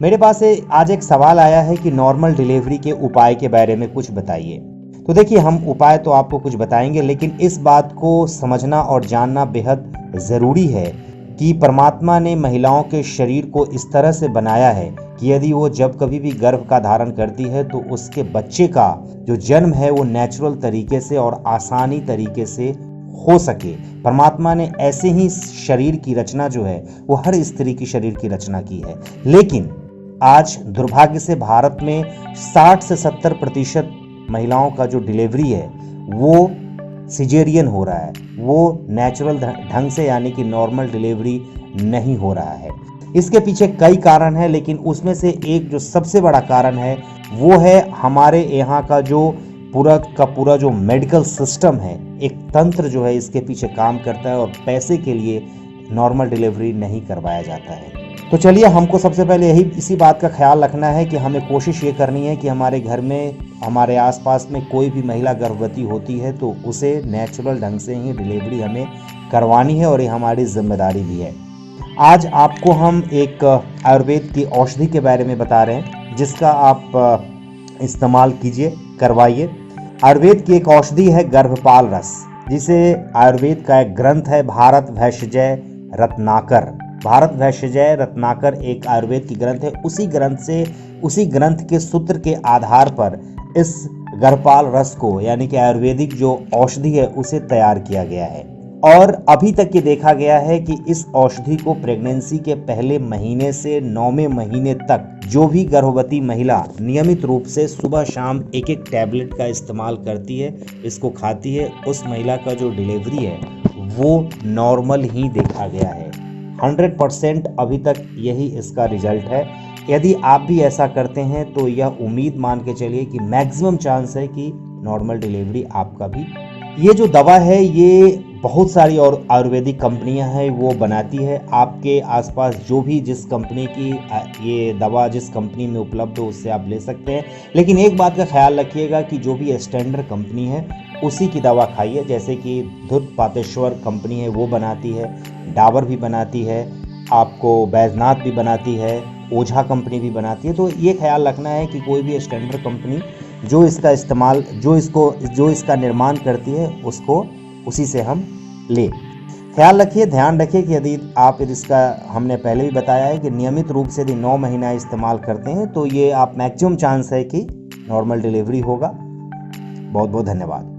मेरे पास आज एक सवाल आया है कि नॉर्मल डिलीवरी के उपाय के बारे में कुछ बताइए। तो देखिए, हम उपाय तो आपको कुछ बताएंगे, लेकिन इस बात को समझना और जानना बेहद ज़रूरी है कि परमात्मा ने महिलाओं के शरीर को इस तरह से बनाया है कि यदि वो जब कभी भी गर्भ का धारण करती है तो उसके बच्चे का जो जन्म है वो नेचुरल तरीके से और आसानी तरीके से हो सके। परमात्मा ने ऐसे ही शरीर की रचना जो है वो हर स्त्री की शरीर की रचना की है। लेकिन आज दुर्भाग्य से भारत में 60 से 70% महिलाओं का जो डिलीवरी है वो सिजेरियन हो रहा है, वो नेचुरल ढंग से यानी कि नॉर्मल डिलीवरी नहीं हो रहा है। इसके पीछे कई कारण हैं, लेकिन उसमें से एक जो सबसे बड़ा कारण है वो है हमारे यहाँ का जो पूरा जो मेडिकल सिस्टम है, एक तंत्र जो है इसके पीछे काम करता है और पैसे के लिए नॉर्मल डिलीवरी नहीं करवाया जाता है। तो चलिए, हमको सबसे पहले इसी बात का ख्याल रखना है कि हमें कोशिश ये करनी है कि हमारे घर में, हमारे आसपास में कोई भी महिला गर्भवती होती है तो उसे नेचुरल ढंग से ही डिलीवरी हमें करवानी है और ये हमारी जिम्मेदारी भी है। आज आपको हम एक आयुर्वेद की औषधि के बारे में बता रहे हैं जिसका आप इस्तेमाल कीजिए, करवाइए। आयुर्वेद की एक औषधि है गर्भपाल रस, जिसे आयुर्वेद का एक ग्रंथ है भारत भैषजय रत्नाकर। भारत भैषजय रत्नाकर एक आयुर्वेद की ग्रंथ है। उसी ग्रंथ के सूत्र के आधार पर इस गर्भपाल रस को यानी कि आयुर्वेदिक जो औषधि है उसे तैयार किया गया है। और अभी तक ये देखा गया है कि इस औषधि को प्रेगनेंसी के पहले महीने से 9वें महीने तक जो भी गर्भवती महिला नियमित रूप से सुबह शाम एक टैबलेट का इस्तेमाल करती है, इसको खाती है, उस महिला का जो डिलीवरी है वो नॉर्मल ही देखा गया है। 100% अभी तक यही इसका रिजल्ट है। यदि आप भी ऐसा करते हैं तो यह उम्मीद मान के चलिए कि मैक्सिमम चांस है कि नॉर्मल डिलीवरी आपका भी। ये जो दवा है ये बहुत सारी और आयुर्वेदिक कंपनियां हैं वो बनाती है। आपके आसपास जो भी जिस कंपनी की ये दवा जिस कंपनी में उपलब्ध हो उससे आप ले सकते हैं, लेकिन एक बात का ख्याल रखिएगा कि जो भी स्टैंडर्ड कंपनी है उसी की दवा खाइए। जैसे कि धूत पातेश्वर कंपनी है वो बनाती है, डाबर भी बनाती है, आपको बैजनाथ भी बनाती है, ओझा कंपनी भी बनाती है। तो ये ख्याल रखना है कि कोई भी स्टैंडर्ड कंपनी जो इसका इस्तेमाल जो इसका निर्माण करती है उसको उसी से हम ले। ख्याल रखिए, ध्यान रखिए कि यदि इसका हमने पहले भी बताया है कि नियमित रूप से यदि 9 महीना इस्तेमाल करते हैं तो ये आप मैक्सिमम चांस है कि नॉर्मल डिलीवरी होगा। बहुत बहुत धन्यवाद।